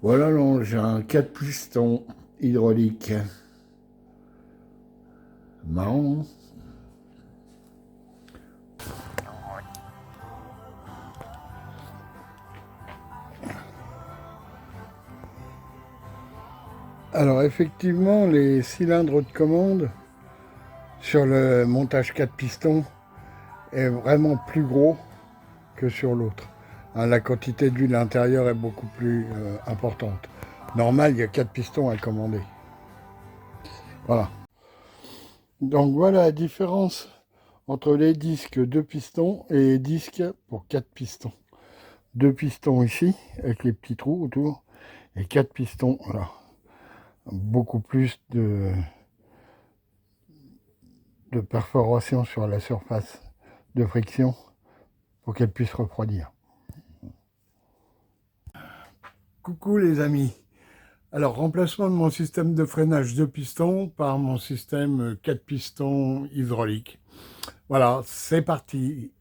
Voilà, non, j'ai un 4 pistons hydraulique. Marrant, hein. Alors effectivement, les cylindres de commande sur le montage 4 pistons est vraiment plus gros que sur l'autre. Hein, la quantité d'huile intérieure est beaucoup plus importante. Normal, il y a 4 pistons à commander. Voilà. Donc voilà la différence entre les disques 2 pistons et les disques pour 4 pistons. 2 pistons ici, avec les petits trous autour, et 4 pistons là. Beaucoup plus de perforation sur la surface de friction pour qu'elle puisse refroidir. Coucou les amis. Alors, remplacement de mon système de freinage 2 pistons par mon système 4 pistons hydraulique. Voilà, c'est parti.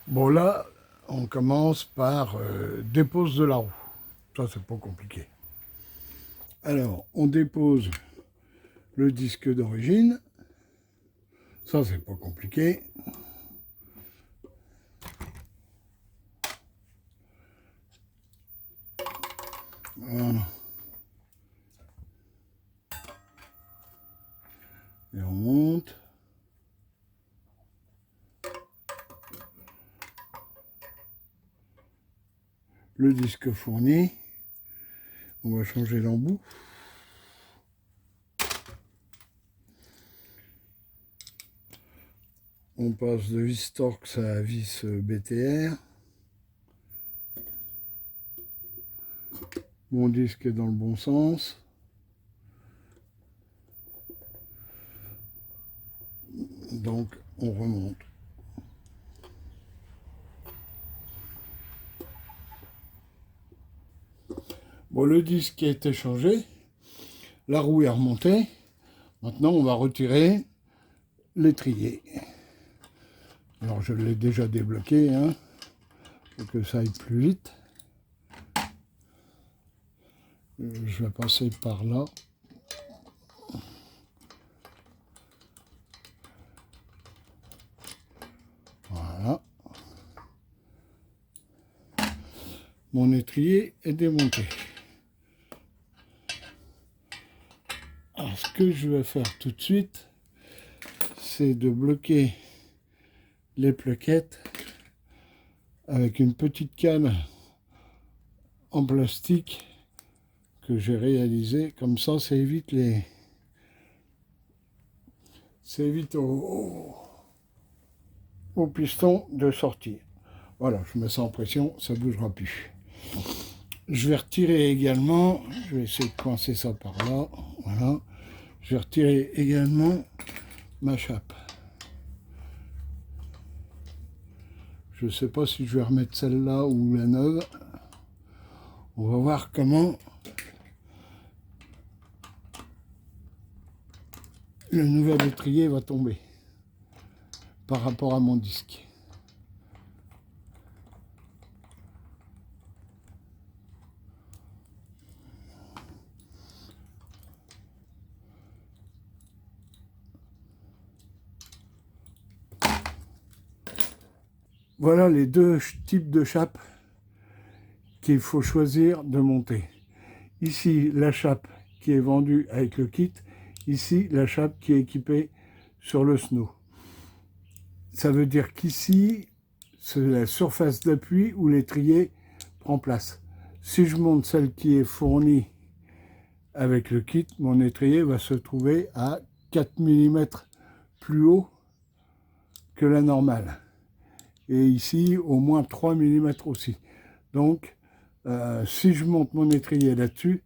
Bon là, on commence par dépose de la roue. Ça, c'est pas compliqué. Alors, on dépose le disque d'origine. Ça, c'est pas compliqué. Voilà. Et on monte. Le disque fourni. On va changer l'embout. On passe de vis Torx à vis BTR. Mon disque est dans le bon sens. Donc on remonte. Bon, le disque a été changé. La roue est remontée. Maintenant on va retirer l'étrier. Alors je l'ai déjà débloqué, hein, pour que ça aille plus vite. Je vais passer par là. Voilà. Mon étrier est démonté. Alors ce que je vais faire tout de suite, c'est de bloquer les plaquettes avec une petite canne en plastique que j'ai réalisé. Comme ça évite les... ça évite au piston de sortir. Voilà, je mets ça en pression, ça ne bougera plus. Je vais retirer également, je vais essayer de coincer ça par là, voilà. Je vais retirer également ma chape. Je ne sais pas si je vais remettre celle-là ou la neuve. On va voir comment le nouvel étrier va tomber par rapport à mon disque. Voilà les deux types de chapes qu'il faut choisir de monter. Ici, la chape qui est vendue avec le kit. Ici, la chape qui est équipée sur le snow. Ça veut dire qu'ici, c'est la surface d'appui où l'étrier prend place. Si je monte celle qui est fournie avec le kit, mon étrier va se trouver à 4 mm plus haut que la normale. Et ici, au moins 3 mm aussi. Donc, si je monte mon étrier là-dessus,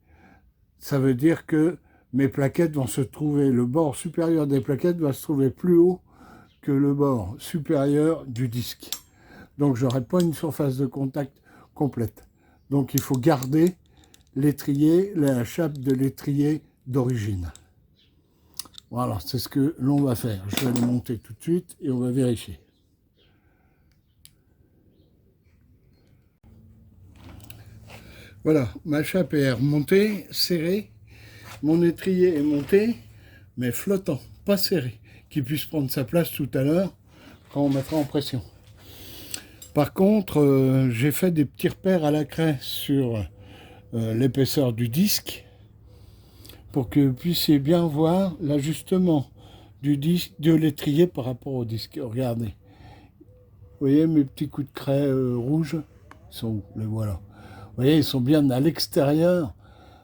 ça veut dire que mes plaquettes vont se trouver, le bord supérieur des plaquettes va se trouver plus haut que le bord supérieur du disque. Donc, je n'aurai pas une surface de contact complète. Donc, il faut garder l'étrier, la chape de l'étrier d'origine. Voilà, c'est ce que l'on va faire. Je vais le monter tout de suite et on va vérifier. Voilà, ma chape est remontée, serrée. Mon étrier est monté, mais flottant, pas serré, qui puisse prendre sa place tout à l'heure quand on mettra en pression. Par contre, j'ai fait des petits repères à la craie sur l'épaisseur du disque pour que vous puissiez bien voir l'ajustement du disque, de l'étrier par rapport au disque. Regardez. Vous voyez mes petits coups de craie rouges? Ils sont où? Les voilà. Vous voyez, ils sont bien à l'extérieur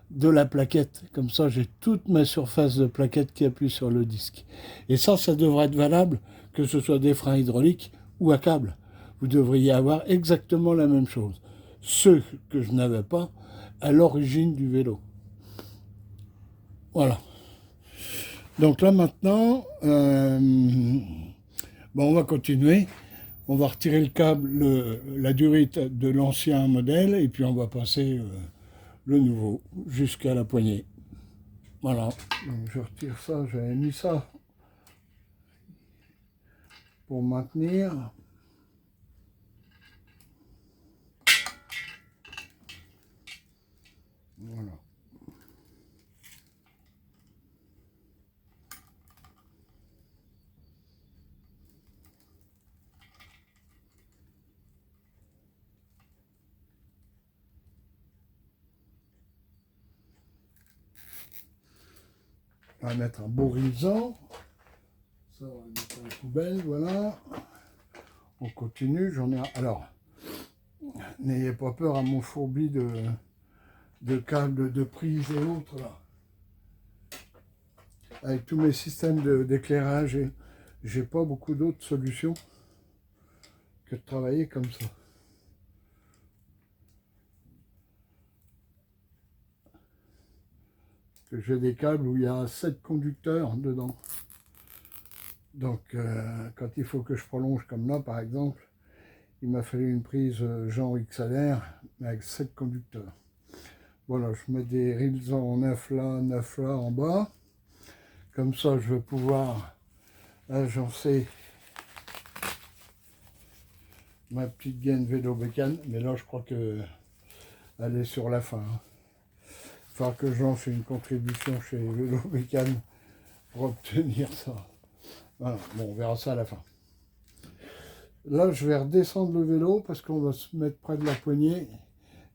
de la plaquette. Comme ça, j'ai toute ma surface de plaquette qui appuie sur le disque. Et ça devrait être valable, que ce soit des freins hydrauliques ou à câble. Vous devriez avoir exactement la même chose. Ce que je n'avais pas à l'origine du vélo. Voilà. Donc là maintenant, on va continuer. On va retirer le câble, la durite de l'ancien modèle, et puis on va passer le nouveau jusqu'à la poignée. Voilà. Donc je retire ça, j'avais mis ça pour maintenir. Voilà. On va mettre un beau riveson. Ça, on va mettre à la poubelle, voilà. On continue, j'en ai... Alors, n'ayez pas peur à mon fourbi de câbles de prise et autres, là. Avec tous mes systèmes d'éclairage, j'ai pas beaucoup d'autres solutions que de travailler comme ça. Que j'ai des câbles où il y a 7 conducteurs dedans. Donc, quand il faut que je prolonge comme là, par exemple, il m'a fallu une prise genre XLR, mais avec 7 conducteurs. Voilà, je mets des rails en 9 là en bas. Comme ça, je vais pouvoir agencer ma petite gaine vélo bécane. Mais là, je crois qu'elle est sur la fin. Il faudra que j'en fasse une contribution chez Vélo Bécane pour obtenir ça. Voilà, bon, on verra ça à la fin. Là, je vais redescendre le vélo parce qu'on va se mettre près de la poignée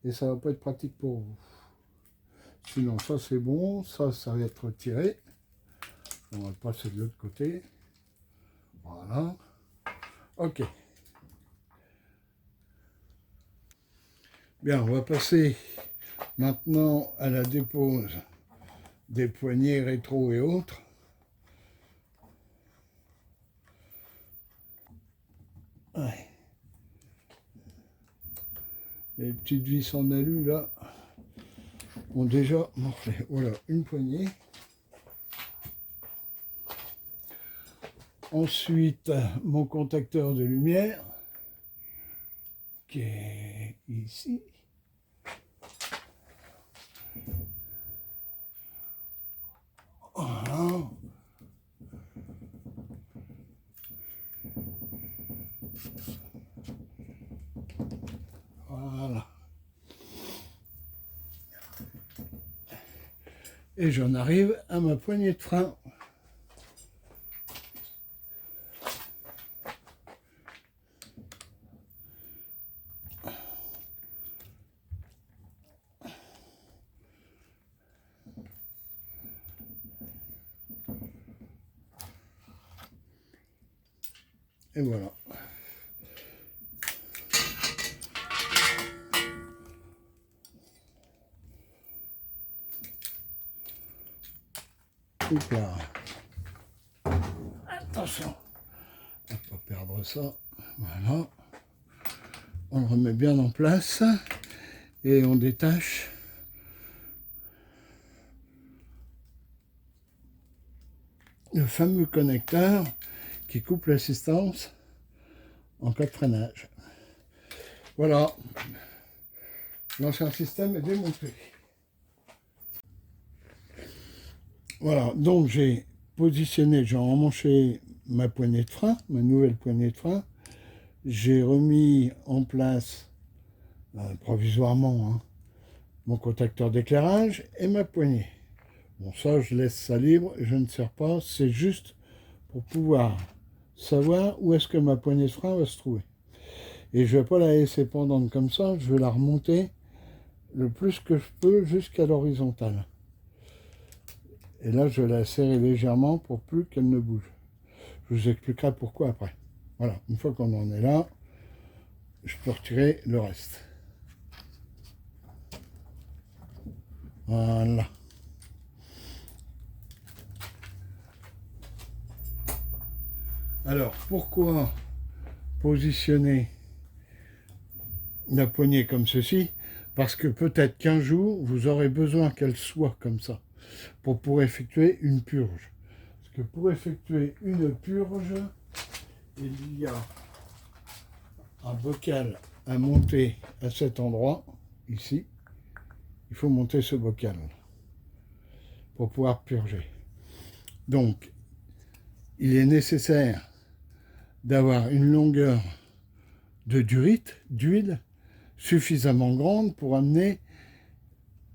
et ça va pas être pratique pour vous. Sinon, ça c'est bon, ça va être tiré. On va le passer de l'autre côté. Voilà. Ok. Bien, on va passer maintenant à la dépose des poignées rétro et autres. Ouais. Les petites vis en alu là ont déjà morflé. Voilà, une poignée. Ensuite, mon contacteur de lumière qui est ici. Voilà. Voilà. Et j'en arrive à ma poignée de frein. Et voilà. Hop là. Attention à ne pas perdre ça. Voilà. On le remet bien en place et on détache le fameux connecteur qui coupe l'assistance en cas de freinage. Voilà. L'ancien système est démonté. Voilà, donc j'ai positionné, j'ai emmanché ma poignée de frein, ma nouvelle poignée de frein. J'ai remis en place, provisoirement, hein, mon contacteur d'éclairage et ma poignée. Bon, ça, je laisse ça libre, je ne sers pas, c'est juste pour pouvoir savoir où est-ce que ma poignée de frein va se trouver. Et je ne vais pas la laisser pendante comme ça, je vais la remonter le plus que je peux jusqu'à l'horizontale. Et là, je vais la serrer légèrement pour plus qu'elle ne bouge. Je vous expliquerai pourquoi après. Voilà, une fois qu'on en est là, je peux retirer le reste. Voilà. Alors, pourquoi positionner la poignée comme ceci? Parce que peut-être qu'un jour, vous aurez besoin qu'elle soit comme ça, pour pouvoir effectuer une purge. Parce que pour effectuer une purge, il y a un bocal à monter à cet endroit, ici. Il faut monter ce bocal pour pouvoir purger. Donc, il est nécessaire d'avoir une longueur de durite, d'huile, suffisamment grande pour amener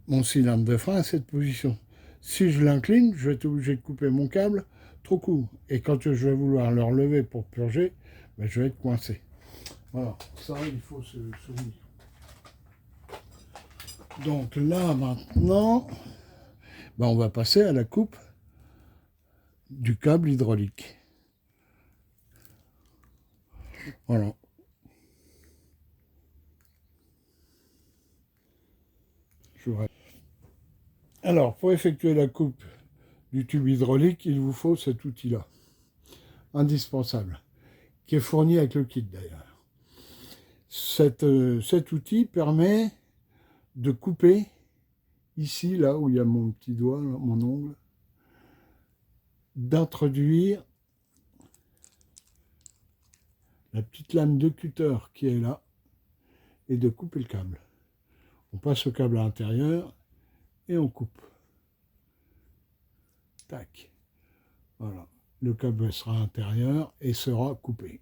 mon cylindre de frein à cette position. Si je l'incline, je vais être obligé de couper mon câble trop court. Et quand je vais vouloir le relever pour purger, ben je vais être coincé. Voilà, ça il faut se souvenir. Donc là maintenant, ben on va passer à la coupe du câble hydraulique. Voilà. Alors, pour effectuer la coupe du tube hydraulique, il vous faut cet outil-là, indispensable, qui est fourni avec le kit d'ailleurs. Cet outil permet de couper ici, là où il y a mon petit doigt, là, mon ongle, d'introduire la petite lame de cutter qui est là et de couper le câble. On passe le câble à l'intérieur et on coupe. Tac. Voilà. Le câble sera à l'intérieur et sera coupé.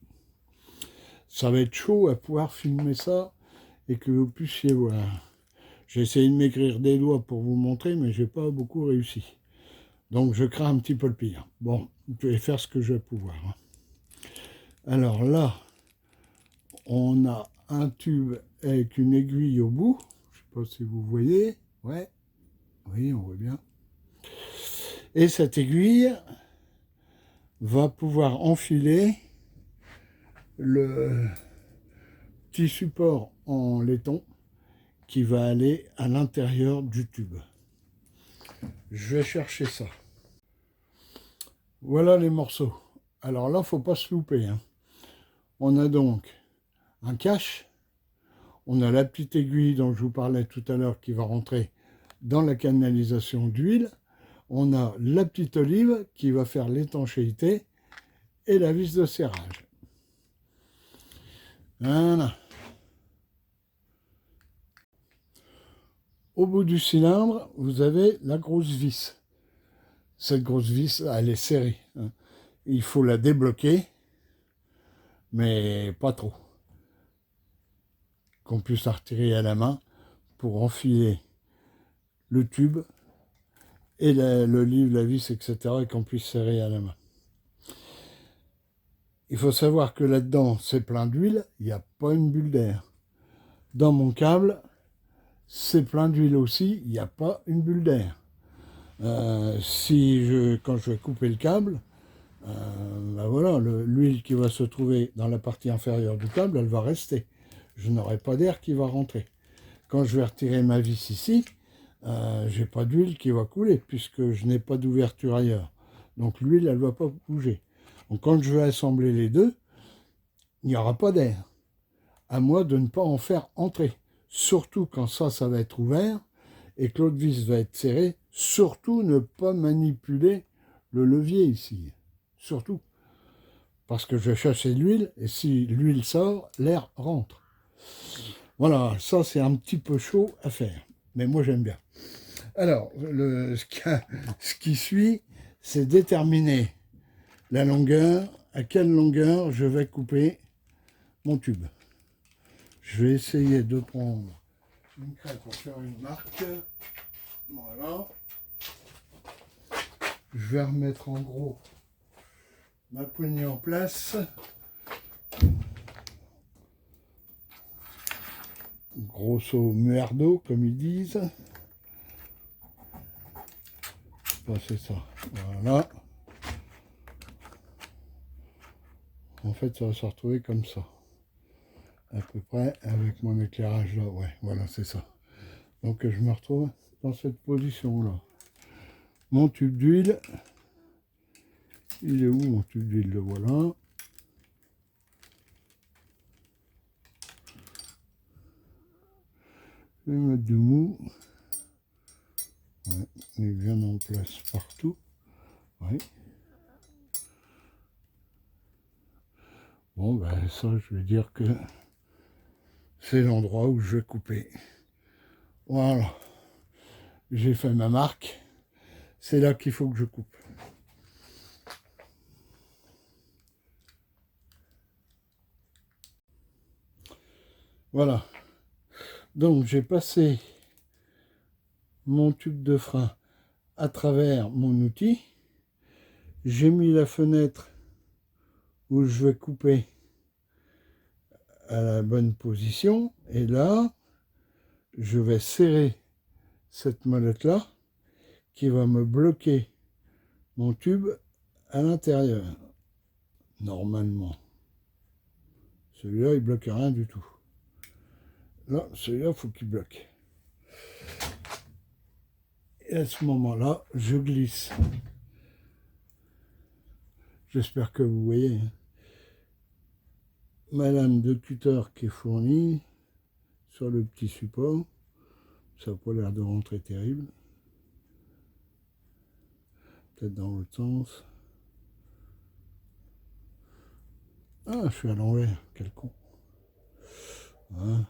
Ça va être chaud à pouvoir filmer ça et que vous puissiez voir. J'ai essayé de m'écrire des doigts pour vous montrer, mais j'ai pas beaucoup réussi. Donc je crains un petit peu le pire. Bon, je vais faire ce que je vais pouvoir. Alors là, on a un tube avec une aiguille au bout. Je ne sais pas si vous voyez. Ouais, oui, on voit bien. Et cette aiguille va pouvoir enfiler le petit support en laiton qui va aller à l'intérieur du tube. Je vais chercher ça. Voilà les morceaux. Alors là, il ne faut pas se louper, hein. On a donc un cache, on a la petite aiguille dont je vous parlais tout à l'heure qui va rentrer dans la canalisation d'huile, on a la petite olive qui va faire l'étanchéité et la vis de serrage. Voilà. Au bout du cylindre, vous avez la grosse vis. Cette grosse vis, elle est serrée, hein. Il faut la débloquer, mais pas trop. Qu'on puisse la retirer à la main pour enfiler le tube et l'olive, la vis, etc. et qu'on puisse serrer à la main. Il faut savoir que là-dedans, c'est plein d'huile, il n'y a pas une bulle d'air. Dans mon câble, c'est plein d'huile aussi, il n'y a pas une bulle d'air. Quand je vais couper le câble, ben voilà, l'huile qui va se trouver dans la partie inférieure du câble, elle va rester. Je n'aurai pas d'air qui va rentrer. Quand je vais retirer ma vis ici, j'ai pas d'huile qui va couler puisque je n'ai pas d'ouverture ailleurs. Donc l'huile, elle ne va pas bouger. Donc quand je vais assembler les deux, il n'y aura pas d'air. À moi de ne pas en faire entrer. Surtout quand ça va être ouvert et que l'autre vis va être serrée. Surtout ne pas manipuler le levier ici. Surtout. Parce que je vais chercher l'huile et si l'huile sort, l'air rentre. Voilà, ça c'est un petit peu chaud à faire. Mais moi j'aime bien. Alors, ce qui suit, c'est déterminer la longueur, à quelle longueur je vais couper mon tube. Je vais essayer de prendre une craie pour faire une marque. Voilà. Je vais remettre en gros ma poignée en place. Grosso merdo, comme ils disent. C'est ça. Voilà. En fait, ça va se retrouver comme ça. À peu près avec mon éclairage là. Ouais, voilà, c'est ça. Donc, je me retrouve dans cette position-là. Mon tube d'huile. Il est où mon tube d'huile? Le voilà. Je vais mettre du mou. Ouais, il est bien en place partout. Ouais. Bon, ben ça, je vais dire que c'est l'endroit où je vais couper. Voilà. J'ai fait ma marque. C'est là qu'il faut que je coupe. Voilà. Donc, j'ai passé mon tube de frein à travers mon outil. J'ai mis la fenêtre où je vais couper à la bonne position. Et là, je vais serrer cette molette là qui va me bloquer mon tube à l'intérieur. Normalement. Celui-là, il bloque rien du tout. Là, celui-là, il faut qu'il bloque. Et à ce moment-là, je glisse. J'espère que vous voyez. Ma lame de cutter qui est fournie sur le petit support. Ça n'a pas l'air de rentrer terrible. Peut-être dans l'autre sens. Ah, je suis à l'envers, quel con. Voilà.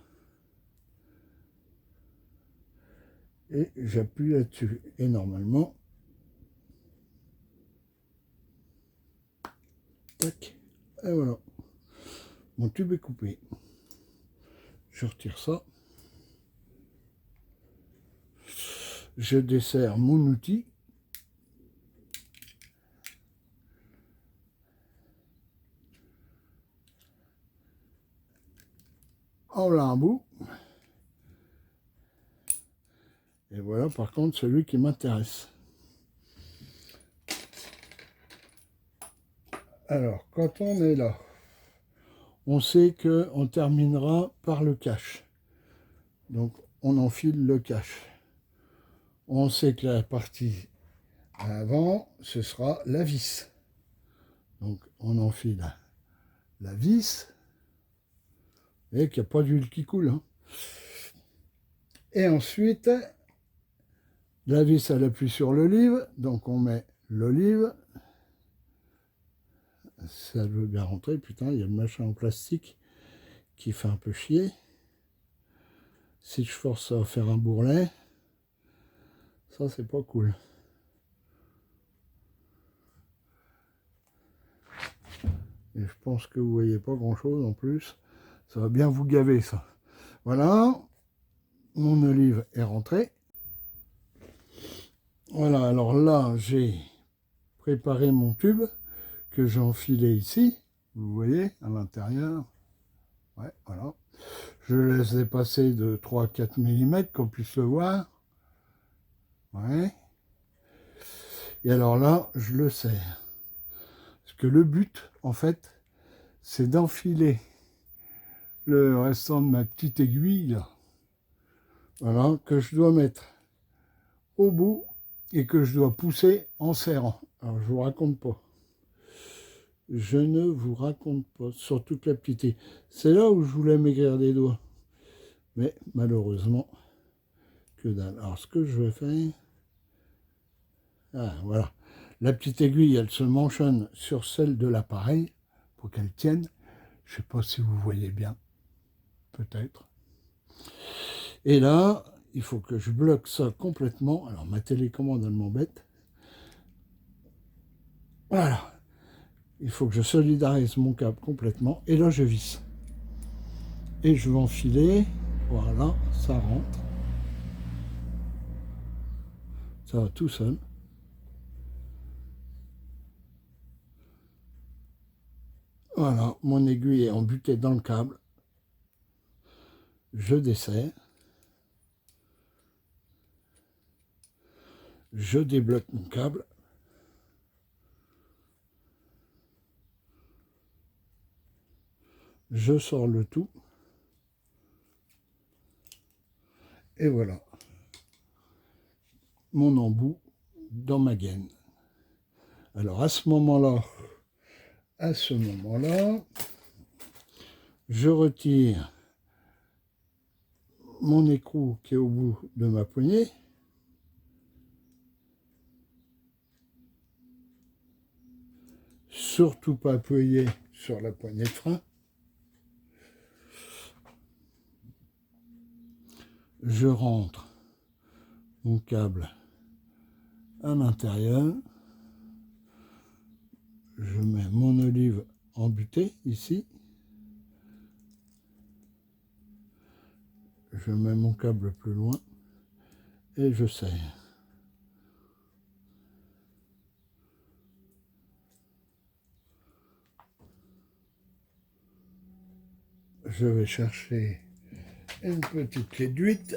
Et j'appuie là-dessus. Et normalement, tac, et voilà. Mon tube est coupé. Je retire ça. Je desserre mon outil. En là un bout. Et voilà par contre celui qui m'intéresse. Alors quand on est là, on sait que on terminera par le cache. Donc on enfile le cache. On sait que la partie avant, ce sera la vis. Donc on enfile la vis. Vous voyez qu'il n'y a pas d'huile qui coule. Hein. Et ensuite, la vis, elle appuie sur l'olive. Donc on met l'olive. Ça veut bien rentrer. Putain, il y a le machin en plastique qui fait un peu chier. Si je force, ça va faire un bourrelet. Ça, c'est pas cool. Et je pense que vous voyez pas grand chose en plus. Ça va bien vous gaver ça. Voilà. Mon olive est rentrée. Voilà, alors là, j'ai préparé mon tube que j'ai enfilé ici. Vous voyez, à l'intérieur. Ouais, voilà. Je le laisse dépasser de 3-4 mm, qu'on puisse le voir. Ouais. Et alors là, je le serre. Parce que le but, en fait, c'est d'enfiler le restant de ma petite aiguille, là. Voilà, que je dois mettre au bout et que je dois pousser en serrant. Alors, je vous raconte pas. Je ne vous raconte pas. Sur toute la petite aiguille. C'est là où je voulais m'aigrir des doigts. Mais malheureusement, que dalle. Alors, ce que je vais faire... Ah, voilà. La petite aiguille, elle se manchonne sur celle de l'appareil pour qu'elle tienne. Je ne sais pas si vous voyez bien. Peut-être. Et là, il faut que je bloque ça complètement. Alors, ma télécommande, elle m'embête. Voilà. Il faut que je solidarise mon câble complètement. Et là, je visse. Et je vais enfiler Voilà, ça rentre. Ça va tout seul. Voilà, mon aiguille est embutée dans le câble. Je desserre. Je débloque mon câble. Je sors le tout. Et voilà. Mon embout dans ma gaine. Alors à ce moment-là, je retire mon écrou qui est au bout de ma poignée. Surtout pas appuyer sur la poignée de frein. Je rentre mon câble à l'intérieur. Je mets mon olive embutée ici. Je mets mon câble plus loin et je serre. Je vais chercher une petite clé de 8.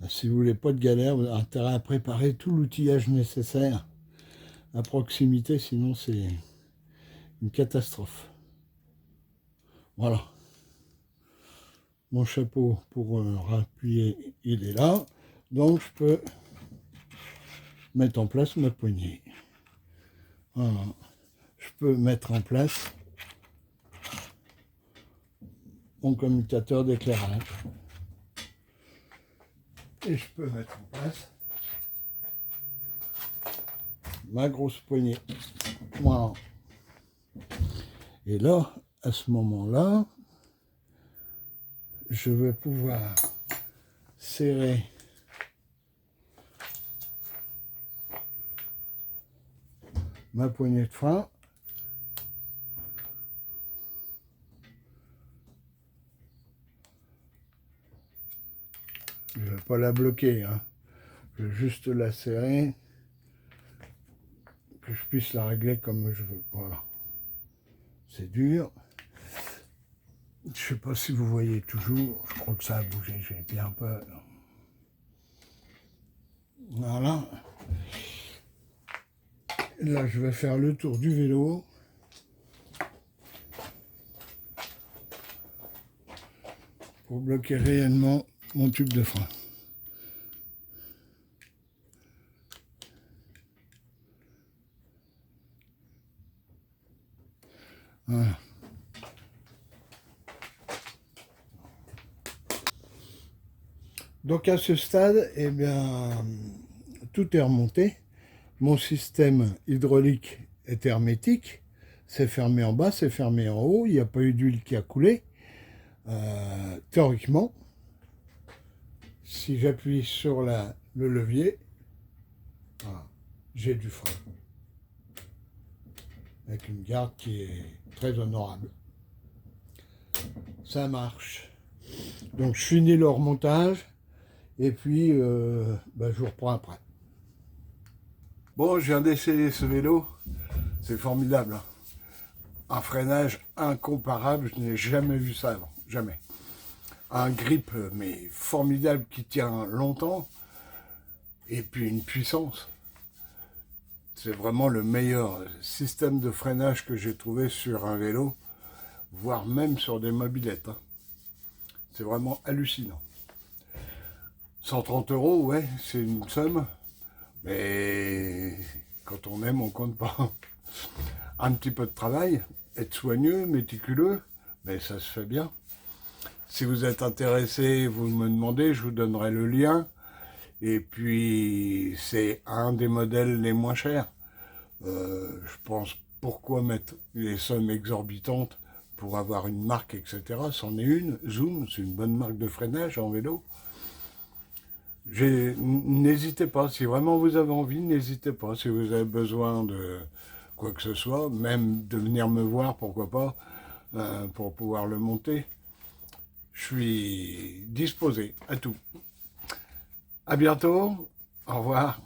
Si vous voulez pas de galère, vous avez intérêt à préparer tout l'outillage nécessaire à proximité, sinon c'est une catastrophe. Voilà. Mon chapeau pour appuyer, il est là. Donc je peux mettre en place ma poignée. Voilà. Je peux mettre en place mon commutateur d'éclairage. Et je peux mettre en place ma grosse poignée. Voilà. Et là, à ce moment-là, je vais pouvoir serrer ma poignée de frein. Je ne vais pas la bloquer, hein. Je vais juste la serrer, que je puisse la régler comme je veux. Voilà. C'est dur. Je ne sais pas si vous voyez toujours. Je crois que ça a bougé, j'ai bien peur. Voilà. Là, je vais faire le tour du vélo. Pour bloquer réellement mon tube de frein. Voilà. Donc à ce stade, eh bien, tout est remonté. Mon système hydraulique est hermétique. C'est fermé en bas, c'est fermé en haut. Il n'y a pas eu d'huile qui a coulé. Théoriquement, si j'appuie sur le levier, voilà, j'ai du frein. Avec une garde qui est très honorable. Ça marche. Donc je finis le remontage et puis je vous reprends après. Bon, je viens d'essayer ce vélo. C'est formidable. Un freinage incomparable, je n'ai jamais vu ça avant. Jamais. Un grip, mais formidable, qui tient longtemps. Et puis une puissance. C'est vraiment le meilleur système de freinage que j'ai trouvé sur un vélo, voire même sur des mobylettes. Hein. C'est vraiment hallucinant. 130 €, ouais, c'est une somme, mais quand on aime, on compte pas. Un petit peu de travail, être soigneux, méticuleux, mais ça se fait bien. Si vous êtes intéressé, vous me demandez, je vous donnerai le lien. Et puis, c'est un des modèles les moins chers. Je pense, pourquoi mettre les sommes exorbitantes pour avoir une marque, etc. C'en est une. Zoom, c'est une bonne marque de freinage en vélo. N'hésitez pas, si vraiment vous avez envie, n'hésitez pas. Si vous avez besoin de quoi que ce soit, même de venir me voir, pourquoi pas, pour pouvoir le monter. Je suis disposé à tout. À bientôt, au revoir.